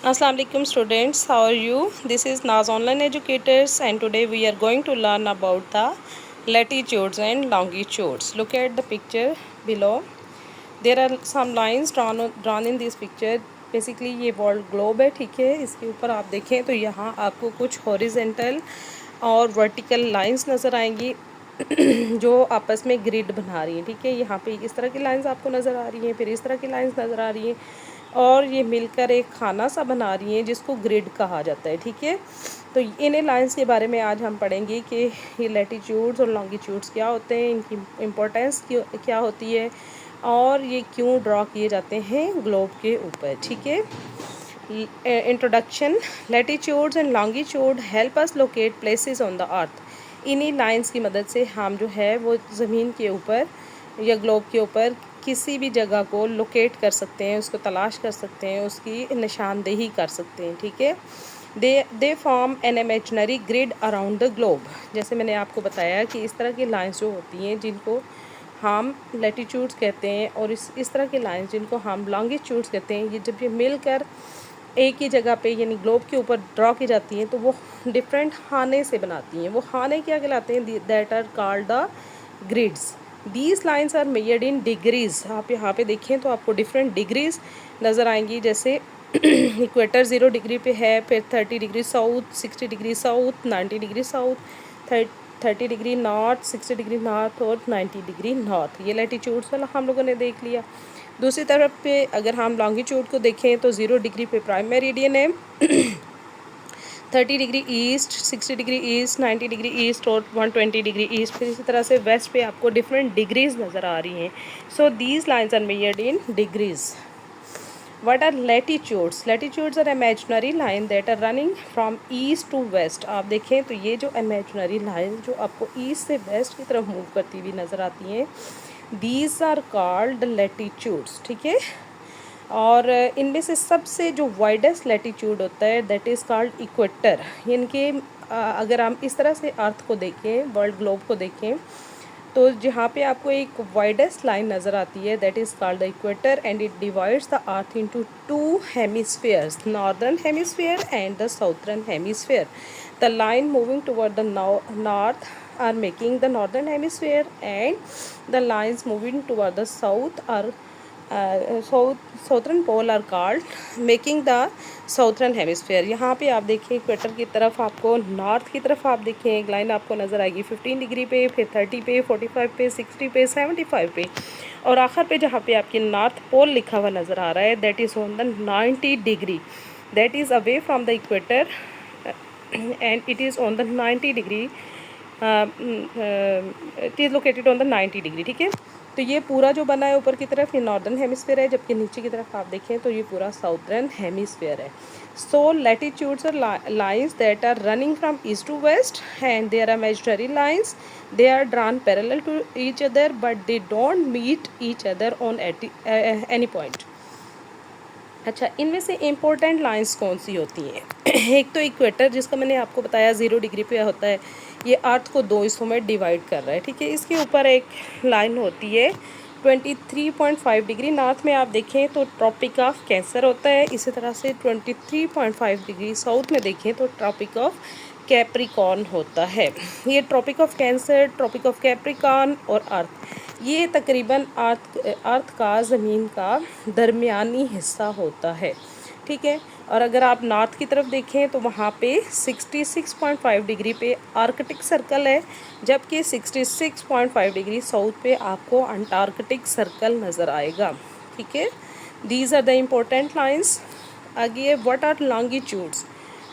Assalamu alaikum students, how are you? This is Naz Online Educators and today we are going to learn about the latitudes and longitudes. Look at the picture below. There are some lines drawn in this picture. Basically ये world globe है, ठीक है। इसके ऊपर आप देखें तो यहाँ आपको कुछ हॉरिजेंटल और वर्टिकल लाइंस नज़र आएंगी जो आपस में ग्रिड बना रही हैं, ठीक है। यहाँ पे इस तरह की लाइंस आपको नज़र आ रही हैं, फिर इस तरह की लाइंस नज़र आ रही हैं और ये मिलकर एक खाना सा बना रही हैं जिसको ग्रिड कहा जाता है, ठीक है। तो इन लाइंस के बारे में आज हम पढ़ेंगे कि ये लैटिट्यूड्स और लॉन्गिट्यूड्स क्या होते हैं, इनकी इम्पोर्टेंस क्या होती है और ये क्यों ड्रॉ किए जाते हैं ग्लोब के ऊपर, ठीक है। Introduction. Latitudes and longitude help us locate places on the earth. इन्हीं लाइंस की मदद से हम जो है वो ज़मीन के ऊपर या ग्लोब के ऊपर किसी भी जगह को लोकेट कर सकते हैं, उसको तलाश कर सकते हैं, उसकी निशानदेही कर सकते हैं, ठीक है। They form an imaginary grid around the globe. जैसे मैंने आपको बताया कि इस तरह की लाइंस जो होती हैं जिनको हम लैटिट्यूड्स कहते हैं और इस तरह की लाइंस जिनको हम लॉन्गिट्यूड्स कहते हैं, ये जब ये मिलकर एक ही जगह पे यानी ग्लोब के ऊपर ड्रॉ की जाती हैं तो वो डिफरेंट खाने से बनाती हैं। वो खाने क्या कहलाते हैं? That are called the grids. These lines are measured in degrees. आप यहाँ पे देखें तो आपको डिफरेंट डिग्रीज़ नज़र आएंगी। जैसे इक्वेटर 0 डिग्री पे है, फिर 30 degree south, 60 degree south, 90 degree south, 30 degree north, 60 degree north और 90 डिग्री नॉर्थ। ये लैटिट्यूड्स वाला हम लोगों ने देख लिया। दूसरी तरफ पे अगर हम लॉन्गिट्यूड को देखें तो 0 डिग्री पे प्राइम मेरिडियन है, 30 degree east, 60 degree east, 90 degree east और 120 डिग्री ईस्ट। फिर इसी तरह से वेस्ट पे आपको डिफरेंट डिग्रीज़ नज़र आ रही हैं। So these lines are measured in degrees. What are latitudes? Latitudes are imaginary line that are running from east to west. आप देखें तो ये जो imaginary line जो आपको east से west की तरफ मूव करती हुई नज़र आती हैं, these are called latitudes, ठीक है। और इनमें से सबसे जो वाइडेस्ट लैटिट्यूड होता है दैट इज़ कॉल्ड इक्वेटर। इनके अगर हम इस तरह से अर्थ को देखें, वर्ल्ड ग्लोब को देखें तो जहाँ पे आपको एक वाइडेस्ट लाइन नज़र आती है that is called the equator and it divides the earth into 2 hemispheres, northern hemisphere and the southern hemisphere. The line moving toward the north are making the northern hemisphere and the lines moving toward the south are southern pole are called making the southern hemisphere. यहाँ पे आप देखिए equator की तरफ आपको north की तरफ आप देखें एक लाइन आपको नज़र आएगी 15 डिग्री पे, फिर 30 पे, 45 पे, 60 पे, 75 पे और आखिर पे जहाँ पे आपकी नॉर्थ पोल लिखा हुआ नज़र आ रहा है that is on the 90 degree, that is away from the equator and it is on the 90 degree, it is located on the 90 degree, ठीक है। तो ये पूरा जो बना है ऊपर की तरफ ये नॉर्दर्न हेमिस्फीयर है, जबकि नीचे की तरफ आप देखें तो ये पूरा साउथर्न हेमिस्फीयर है। So latitudes are lines that are running from east to west and they are imaginary lines. They are drawn parallel to each other but they don't meet each other on any point. अच्छा, इनमें से important lines कौन सी होती हैं? एक तो equator जिसका मैंने आपको बताया 0 डिग्री पे होता है, ये अर्थ को 2 हिस्सों में डिवाइड कर रहा है, ठीक है। इसके ऊपर एक लाइन होती है 23.5 डिग्री नॉर्थ में आप देखें तो ट्रॉपिक ऑफ कैंसर होता है। इसी तरह से 23.5 डिग्री साउथ में देखें तो ट्रॉपिक ऑफ कैप्रिकॉर्न होता है। ये tropic of Cancer, tropic of Capricorn और अर्थ ये तकरीबन अर्थ का ज़मीन का दरमियानी हिस्सा होता है, ठीक है। और अगर आप नॉर्थ की तरफ देखें तो वहाँ पे 66.5 डिग्री पे आर्कटिक सर्कल है, जबकि 66.5 डिग्री साउथ पे आपको अंटार्कटिक सर्कल नज़र आएगा, ठीक है। These are the important lines. आगे what are longitudes?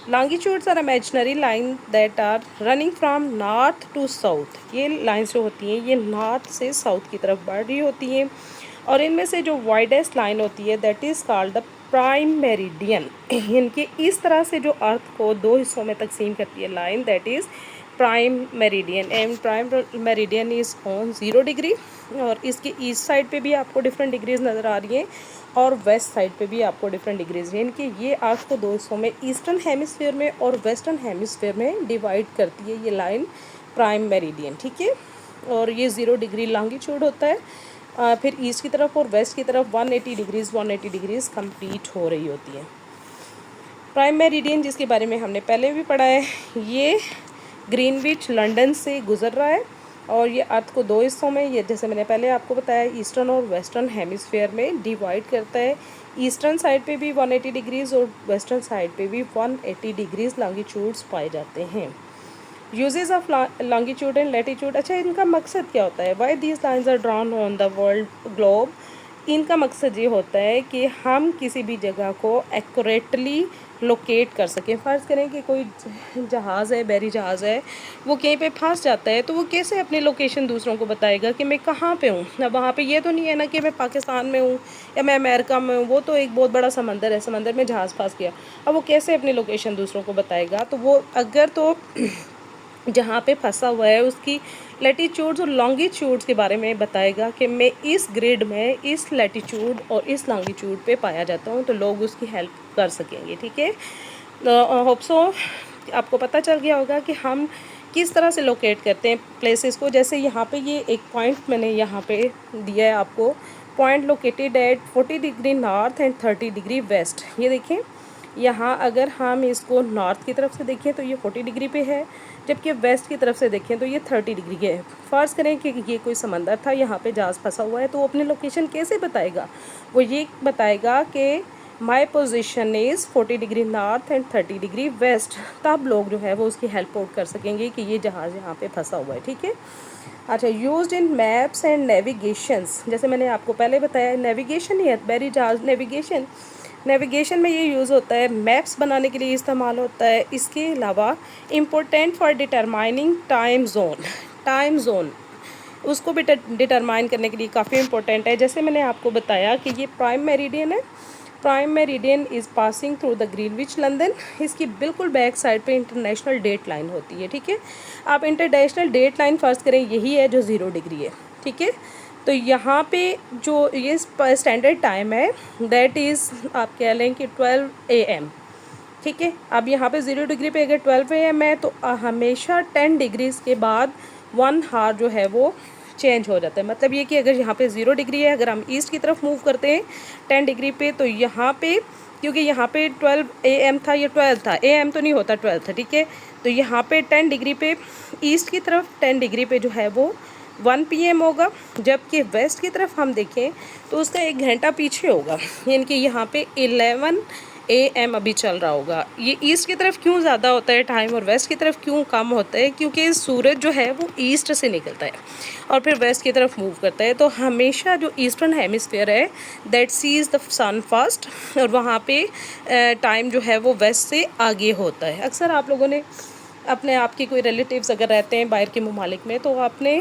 Longitudes are imaginary line that are running from north to south. ये लाइंस जो होती हैं ये नॉर्थ से साउथ की तरफ बढ़ रही होती हैं और इनमें से जो वाइडेस्ट लाइन होती है that is called the prime meridian. इनके इस तरह से जो अर्थ को 2 हिस्सों में तकसीम करती है line that is prime meridian and prime meridian is on 0 degree और इसके ईस्ट साइड पे भी आपको डिफरेंट डिग्रीज नज़र आ रही हैं और वेस्ट साइड पे भी आपको डिफरेंट डिग्रीज हैं। इनके ये अर्थ को 2 हिस्सों में ईस्टर्न हेमिस्फीयर में और वेस्टर्न हेमिस्फीयर में डिवाइड करती है ये लाइन प्राइम मेरिडियन, ठीक है। और ये 0 डिग्री लॉन्गिट्यूड होता है। फिर ईस्ट की तरफ और वेस्ट की तरफ 180 डिग्रीज़ कंप्लीट हो रही होती है। प्राइम मेरिडियन जिसके बारे में हमने पहले भी पढ़ा है, ये ग्रीनविच लंदन से गुजर रहा है और ये अर्थ को दो हिस्सों में, ये जैसे मैंने पहले आपको बताया, ईस्टर्न और वेस्टर्न हेमिस्फेयर में डिवाइड करता है। ईस्टर्न साइड पे भी 180 डिग्रीज़ और वेस्टर्न साइड पे भी 180 डिग्रीज़ लॉन्गिट्यूड्स पाए जाते हैं। Uses of longitude and latitude, अच्छा इनका मकसद क्या होता है? Why these lines are drawn on the world globe. इनका मकसद ये होता है कि हम किसी भी जगह को एक्यूरेटली लोकेट कर सकें। फ़र्ज़ करें कि कोई जहाज़ है, बहरी जहाज़ है, वो कहीं पे फंस जाता है, तो वो कैसे अपनी लोकेशन दूसरों को बताएगा कि मैं कहाँ पे हूँ। अब वहाँ पे ये तो नहीं है ना कि मैं पाकिस्तान में हूँ या मैं अमेरिका में हूँ, वो तो एक बहुत बड़ा समंदर है, समंदर में जहाज़ फंस गया, अब वो कैसे अपनी लोकेशन दूसरों को बताएगा। तो वो अगर तो जहाँ पे फंसा हुआ है उसकी लैटिट्यूड्स और लॉन्गिट्यूड्स के बारे में बताएगा कि मैं इस ग्रिड में इस लैटिट्यूड और इस लॉन्गिट्यूड पे पाया जाता हूँ, तो लोग उसकी हेल्प कर सकेंगे। ठीक है, होप सो आपको पता चल गया होगा कि हम किस तरह से लोकेट करते हैं प्लेसेस को। जैसे यहाँ पे ये एक पॉइंट मैंने यहाँ पे दिया है आपको, point located at 40 degree north and 30 degree waste. ये देखें, यहाँ अगर हम इसको नॉर्थ की तरफ से देखें तो ये 40 डिग्री पे है, जबकि वेस्ट की तरफ से देखें तो ये 30 डिग्री के है। फ़र्ज़ करें कि ये कोई समंदर था, यहाँ पे जहाज़ फंसा हुआ है, तो वो अपनी लोकेशन कैसे बताएगा? वो ये बताएगा कि my position is 40 degree north and 30 degree west. तब लोग जो है वो उसकी हेल्प आउट कर सकेंगे कि ये जहाज़ यहाँ पे फंसा हुआ है। ठीक है, अच्छा, used in maps and navigations, जैसे मैंने आपको पहले बताया नेविगेशन ही है, बहरी जहाज़ नेविगेशन में ये यूज़ होता है, मैप्स बनाने के लिए इस्तेमाल होता है। इसके अलावा important for determining time zone उसको भी डिटरमाइन करने के लिए काफ़ी इंपॉर्टेंट है। जैसे मैंने आपको बताया कि ये प्राइम मेरिडियन है, prime meridian is passing through the Greenwich London. इसकी बिल्कुल बैक साइड पे इंटरनेशनल डेट लाइन होती है। ठीक है, आप इंटरनेशनल डेट लाइन फर्स्ट करें, यही है जो 0 डिग्री है। ठीक है, तो यहाँ पे जो ये स्टैंडर्ड टाइम है दैट इज़ आप कह लें कि 12 AM। ठीक है, अब यहाँ पे 0 डिग्री पे अगर 12 AM है तो हमेशा 10 डिग्रीज़ के बाद 1 हार जो है वो चेंज हो जाता है। मतलब ये कि अगर यहाँ पे 0 डिग्री है, अगर हम ईस्ट की तरफ मूव करते हैं 10 डिग्री पे, तो यहाँ पे क्योंकि यहाँ पे 12 AM था, ये 12 था, AM तो नहीं होता 12 था। ठीक है, तो यहाँ पे 10 डिग्री पे ईस्ट की तरफ 10 डिग्री पे जो है वो 1 PM होगा, जबकि वेस्ट की तरफ हम देखें तो उसका 1 घंटा पीछे होगा, यानी कि यहाँ पे 11 AM अभी चल रहा होगा। ये ईस्ट की तरफ क्यों ज़्यादा होता है टाइम और वेस्ट की तरफ क्यों कम होता है? क्योंकि सूरज जो है वो ईस्ट से निकलता है और फिर वेस्ट की तरफ मूव करता है। तो हमेशा जो ईस्टर्न हेमिस्फीयर है that sees the sun first, और वहाँ पे टाइम जो है वो वेस्ट से आगे होता है। अक्सर आप लोगों ने अपने आप के कोई रिलेटिव्स अगर रहते हैं बाहर के ममालिक में, तो आपने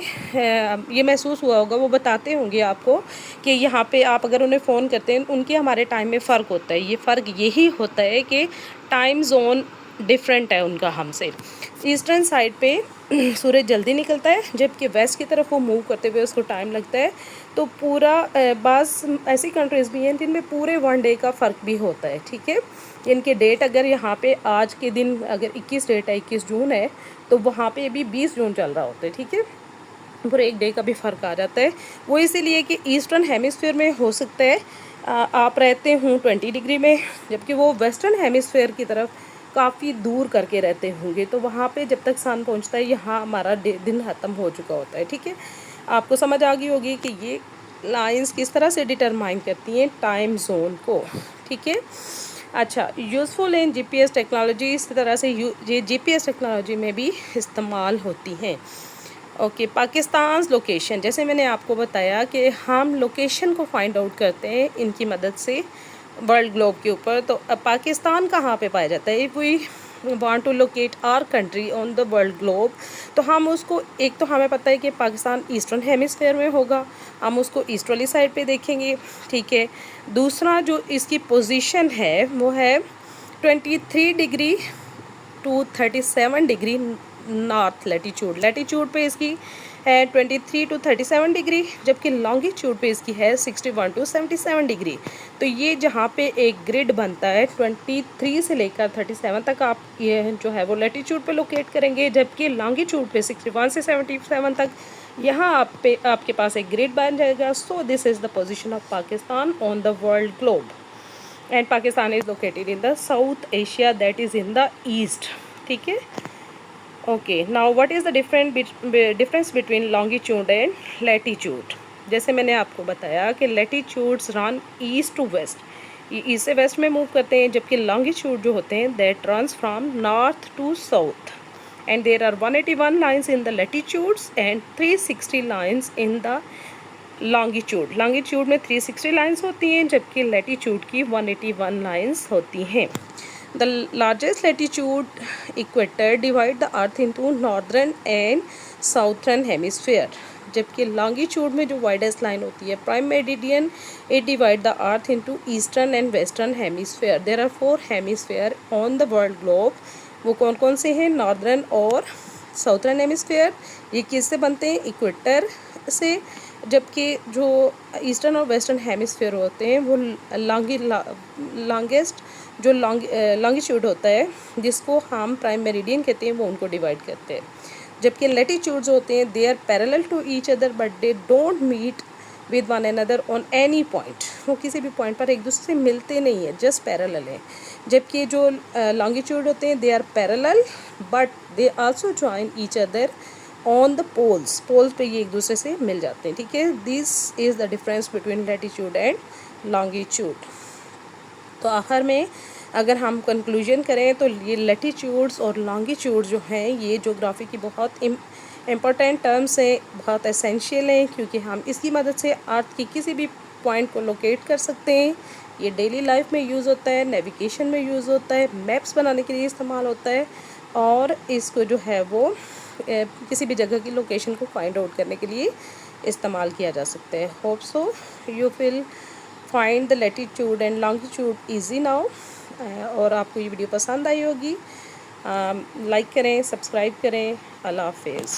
ये महसूस हुआ होगा, वो बताते होंगे आपको कि यहाँ पे आप अगर उन्हें फ़ोन करते हैं, उनके हमारे टाइम में फ़र्क होता है। ये फ़र्क यही होता है कि टाइम जोन डिफरेंट है उनका हमसे। ईस्टर्न साइड पे सूरज जल्दी निकलता है, जबकि वेस्ट की तरफ वो मूव करते हुए उसको टाइम लगता है। तो पूरा बाज़ ऐसी कंट्रीज़ भी हैं जिनमें पूरे 1 डे का फ़र्क भी होता है। ठीक है, इनके डेट अगर यहाँ पे आज के दिन अगर 21 डेट है, 21 जून है, तो वहाँ पे भी 20 जून चल रहा होता है। ठीक है, पूरे 1 डे का भी फ़र्क आ जाता है। वो इसीलिए कि ईस्टर्न हेमिस्फीयर में हो सकता है आप रहते हों 20 डिग्री में, जबकि वो वेस्टर्न हेमिस्फीयर की तरफ काफ़ी दूर करके रहते होंगे, तो वहाँ पे जब तक सन पहुँचता है यहाँ हमारा दिन ख़त्म हो चुका होता है। ठीक है, आपको समझ आ गई होगी कि ये लाइंस किस तरह से डिटरमाइन करती हैं टाइम जोन को। ठीक है, अच्छा, यूज़फुल इन GPS टेक्नोलॉजी, इस तरह से ये GPS टेक्नोलॉजी में भी इस्तेमाल होती हैं। ओके, पाकिस्तान लोकेशन, जैसे मैंने आपको बताया कि हम लोकेशन को फाइंड आउट करते हैं इनकी मदद से वर्ल्ड ग्लोब के ऊपर। तो पाकिस्तान कहाँ पे पाया जाता है? If we want to locate our country on the world globe, तो हम उसको, एक तो हमें पता है कि पाकिस्तान ईस्टर्न हेमिस्फीयर में होगा, हम उसको ईस्ट वाली साइड पे देखेंगे। ठीक है, दूसरा जो इसकी पोजीशन है वो है 23 degree to 37 degree north latitude पे इसकी है 23 टू 37 डिग्री, जबकि लॉन्गिट्यूड पे इसकी है 61 टू 77 डिग्री। तो ये जहाँ पे एक ग्रिड बनता है 23 से लेकर 37 तक आप ये जो है वो लैटिट्यूड पे लोकेट करेंगे, जबकि लॉन्गिट्यूड पे 61 से 77 तक यहाँ आपके पास एक ग्रिड बन जाएगा। So this is the position of Pakistan on the world globe. And Pakistan is located in the South Asia, that is in the east. ठीक है, okay. Now what is the difference between longitude and latitude. जैसे मैंने आपको बताया कि latitudes run east to west, ये east से west में मूव करते हैं, जबकि लॉन्गिट्यूड जो होते हैं that runs from north to south. And there are 181 lines in the latitudes and 360 lines in the longitude. Longitude में 360 लाइन्स होती हैं, जबकि लैटिट्यूड की 181 लाइन्स होती हैं। The largest latitude equator divide the earth into northern and southern hemisphere, जबकि longitude में जो वाइडेस्ट लाइन होती है prime meridian, it divide the earth into eastern and western hemisphere. There are 4 hemisphere on the world globe. वो कौन कौन से हैं? नॉर्दर्न और साउथर्न हेमिस्फेयर। ये किससे बनते हैं? इक्वेटर से। जबकि जो ईस्टर्न और वेस्टर्न हेमिस्फेयर होते हैं वो लॉन्गेस्ट जो लॉन्गिट्यूड होता है जिसको हम प्राइम मेरिडियन कहते हैं, वो उनको डिवाइड करते हैं। जबकि लैटिट्यूड्स होते हैं they are parallel to each other but they don't meet with one another on any point. वो किसी भी पॉइंट पर एक दूसरे से मिलते नहीं है, जस्ट पैरेलल है। जबकि जो लॉन्गिट्यूड होते हैं they are parallel but they also join each other on the poles. Poles पे ये एक दूसरे से मिल जाते हैं। ठीक है, this is the difference between latitude and longitude. तो आखिर में अगर हम कंक्लूजन करें तो ये लैटिट्यूड्स और लॉन्गिट्यूड जो हैं ये ज्योग्राफी की बहुत इम्पोर्टेंट टर्म्स हैं, बहुत एसेंशियल हैं, क्योंकि हम इसकी मदद से अर्थ की किसी भी पॉइंट को लोकेट कर सकते हैं। ये डेली लाइफ में यूज़ होता है, नेविगेशन में यूज़ होता है, मैप्स बनाने के लिए इस्तेमाल होता है, और इसको जो है वो किसी भी जगह की लोकेशन को फाइंड आउट करने के लिए इस्तेमाल किया जा सकता है। Hope so you will find the latitude and longitude easy now. और आपको ये वीडियो पसंद आई होगी। लाइक करें, सब्सक्राइब करें। अल्लाह हाफिज़।